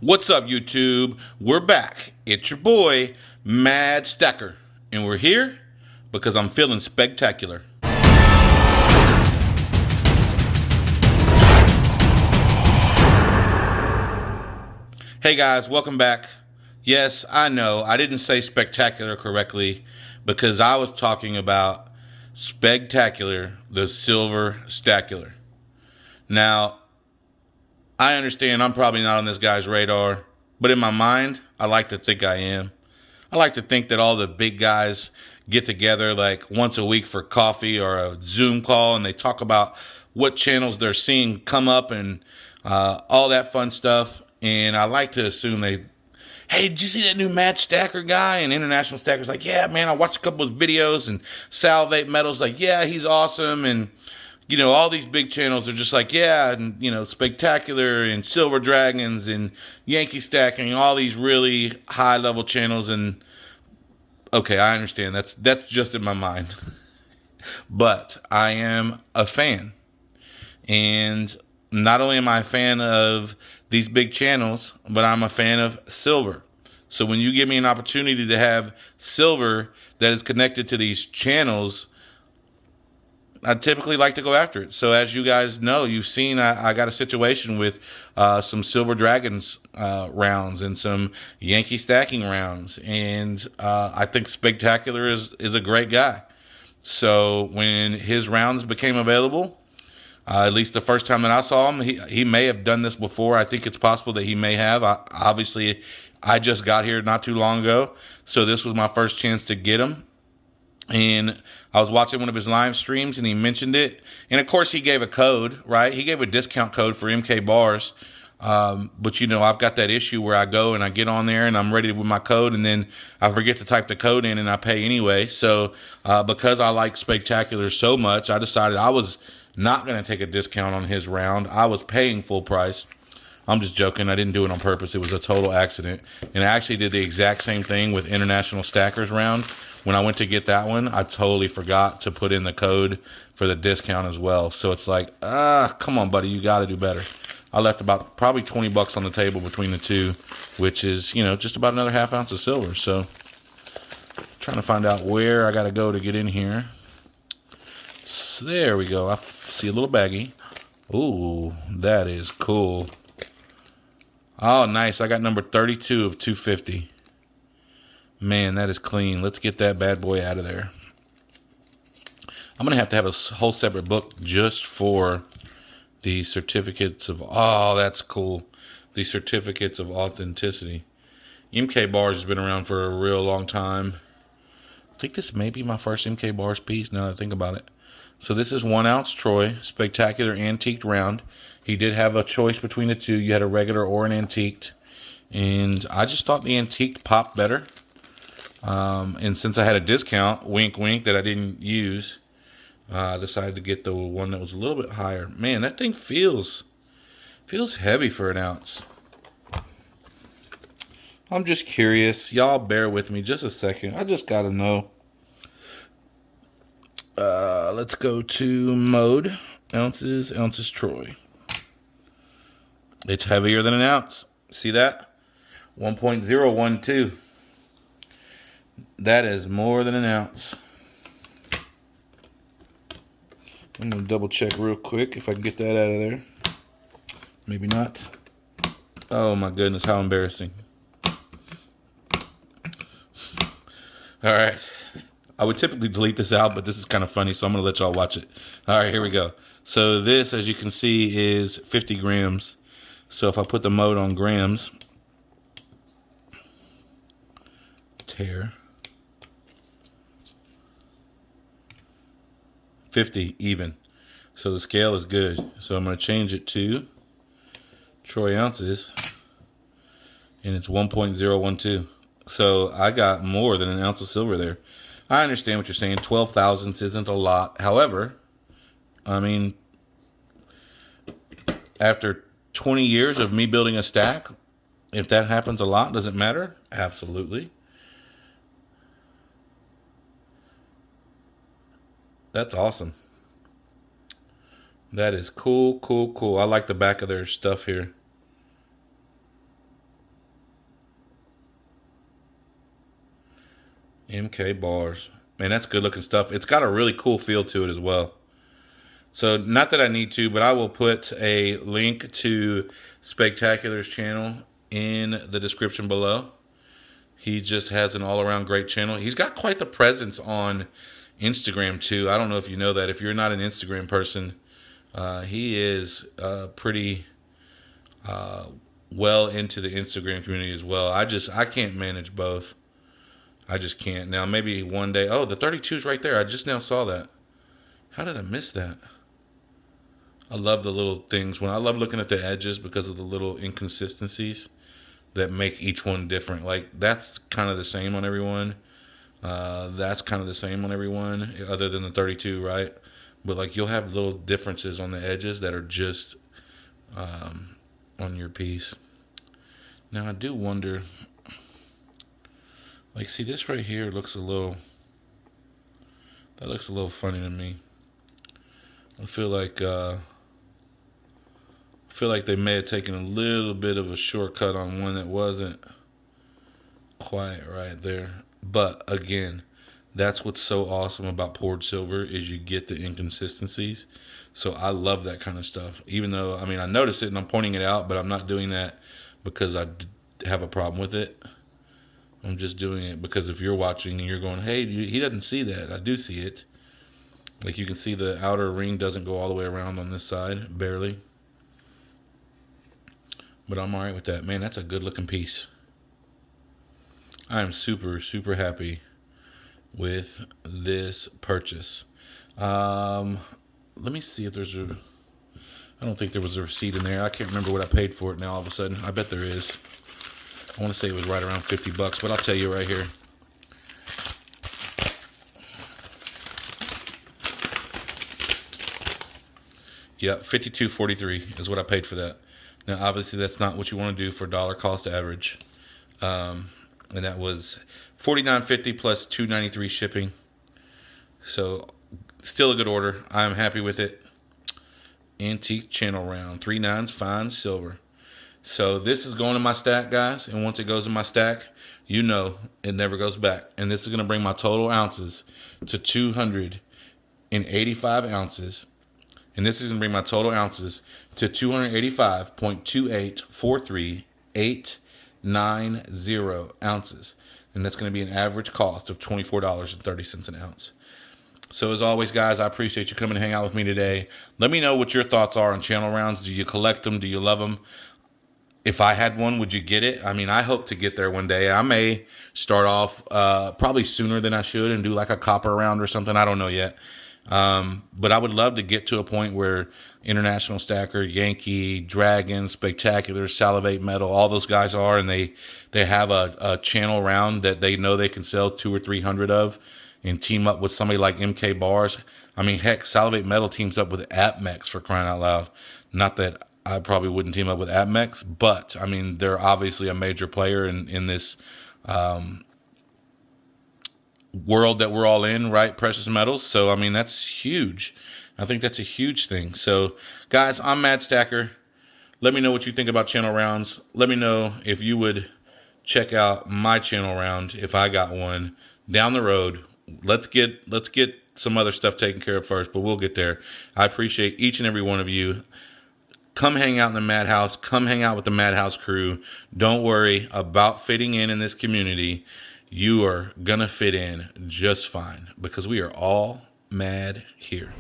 What's up, YouTube? We're back. It's your boy, Mad Stacker. And we're here because I'm feeling spectacular. Hey guys, welcome back. Yes, I know, I didn't say spectacular correctly because I was talking about Spegtacular, the silver Stackular. Now, I understand I'm probably not on this guy's radar, but in my mind, I like to think I am. I like to think that all the big guys get together like once a week for coffee or a Zoom call and they talk about what channels they're seeing come up and all that fun stuff. And I like to assume hey, did you see that new Mad Stacker guy? And International Stacker's like, yeah, man, I watched a couple of his videos. And Salvate Metal's like, yeah, he's awesome. And all these big channels are just like, yeah, and, Spectacular and Silver Dragons and Yankee Stacking, all these really high level channels. And okay, I understand. That's just in my mind. But I am a fan. And not only am I a fan of these big channels, but I'm a fan of silver. So when you give me an opportunity to have silver that is connected to these channels, I typically like to go after it. So as you guys know, you've seen I got a situation with some Silver Dragons rounds and some Yankee Stacking rounds. And I think Spectacular is a great guy. So when his rounds became available, at least the first time that I saw him, he may have done this before. I think it's possible that he may have. Obviously, I just got here not too long ago. So this was my first chance to get him. And I was watching one of his live streams and he mentioned it. And of course he gave a code, right? He gave a discount code for MK Barz. But I've got that issue where I go and I get on there and I'm ready with my code and then I forget to type the code in and I pay anyway. So, because I like Spectacular so much, I decided I was not going to take a discount on his round. I was paying full price. I'm just joking. I didn't do it on purpose. It was a total accident. And I actually did the exact same thing with International Stackers round. When I went to get that one, I totally forgot to put in the code for the discount as well. So it's like, come on, buddy, you got to do better. I left about probably $20 on the table between the two, which is, just about another half ounce of silver. So trying to find out where I got to go to get in here. So there we go. I see a little baggie. Ooh, that is cool. Oh, nice. I got number 32 of 250. Man, that is clean. Let's get that bad boy out of there. I'm going to have a whole separate book just for the certificates of... Oh, that's cool. The certificates of authenticity. MK Barz has been around for a real long time. I think this may be my first MK Barz piece now that I think about it. So this is 1 ounce Troy, Spectacular antiqued round. He did have a choice between the two. You had a regular or an antiqued. And I just thought the antiqued popped better. And since I had a discount, wink, wink, that I didn't use, I decided to get the one that was a little bit higher. Man, that thing feels heavy for 1 ounce. I'm just curious. Y'all bear with me just a second. I just got to know. Let's go to mode. Ounces Troy. It's heavier than 1 ounce. See that? 1.012. That is more than 1 ounce. I'm going to double check real quick if I can get that out of there. Maybe not. Oh my goodness, how embarrassing. Alright. I would typically delete this out, but this is kind of funny, so I'm going to let y'all watch it. Alright, here we go. So this, as you can see, is 50 grams. So if I put the mode on grams, tear, 50 even. So the scale is good. So I'm going to change it to Troy ounces, and it's 1.012. So I got more than 1 ounce of silver there. I understand what you're saying. 12 thousandths isn't a lot. However, I mean, after 20 years of me building a stack, if that happens a lot, does it matter? Absolutely. That's awesome. That is cool, cool, cool. I like the back of their stuff here. MK Barz. Man, that's good looking stuff. It's got a really cool feel to it as well. So, not that I need to, but I will put a link to Spegtacular's channel in the description below. He just has an all-around great channel. He's got quite the presence on Instagram, too. I don't know if you know that. If you're not an Instagram person, he is pretty well into the Instagram community as well. I can't manage both. I just can't. Now, maybe one day. Oh, the 32 is right there. I just now saw that. How did I miss that? I love the little things. I love looking at the edges because of the little inconsistencies that make each one different. Like, that's kind of the same on everyone. That's kind of the same on everyone, other than the 32, right? But, like, you'll have little differences on the edges that are just on your piece. Now, I do wonder, like, see, this right here looks a little, that looks a little funny to me. I feel like they may have taken a little bit of a shortcut on one that wasn't quite right there. But again, that's what's so awesome about poured silver is you get the inconsistencies. So I love that kind of stuff. Even though, I mean, I notice it and I'm pointing it out, but I'm not doing that because I have a problem with it. I'm just doing it because if you're watching and you're going, hey, he doesn't see that. I do see it. Like, you can see the outer ring doesn't go all the way around on this side, barely. But I'm alright with that. Man, that's a good looking piece. I am super, super happy with this purchase. Let me see if there's a... I don't think there was a receipt in there. I can't remember what I paid for it now all of a sudden. I bet there is. I want to say it was right around $50, but I'll tell you right here. Yeah, $52.43 is what I paid for that. Now, obviously, that's not what you want to do for dollar cost average. And that was $49.50 plus $2.93 shipping. So, still a good order. I'm happy with it. Antique channel round, 3 9s, fine silver. So, this is going in my stack, guys. And once it goes in my stack, you know it never goes back. And this is going to bring my total ounces to 285 ounces. And this is going to bring my total ounces to 285.2843890 ounces. And that's going to be an average cost of $24.30 an ounce. So as always, guys, I appreciate you coming to hang out with me today. Let me know what your thoughts are on channel rounds. Do you collect them? Do you love them? If I had one, would you get it? I mean, I hope to get there one day. I may start off probably sooner than I should and do like a copper round or something. I don't know yet. But I would love to get to a point where International Stacker, Yankee, Dragon, Spegtacular, Salivate Metal, all those guys are, and they have a channel round that they know they can sell 200 or 300 of and team up with somebody like MK Barz. I mean, heck, Salivate Metal teams up with AppMex, for crying out loud. Not that I probably wouldn't team up with AppMex, but I mean, they're obviously a major player in this world that we're all in, right? Precious metals. So, I mean, that's huge. I think that's a huge thing. So, guys, I'm Mad Stacker. Let me know what you think about channel rounds. Let me know if you would check out my channel round if I got one down the road. Let's get some other stuff taken care of first, but we'll get there. I appreciate each and every one of you. Come hang out in the Madhouse. Come hang out with the Madhouse crew. Don't worry about fitting in this community. You are going to fit in just fine because we are all mad here.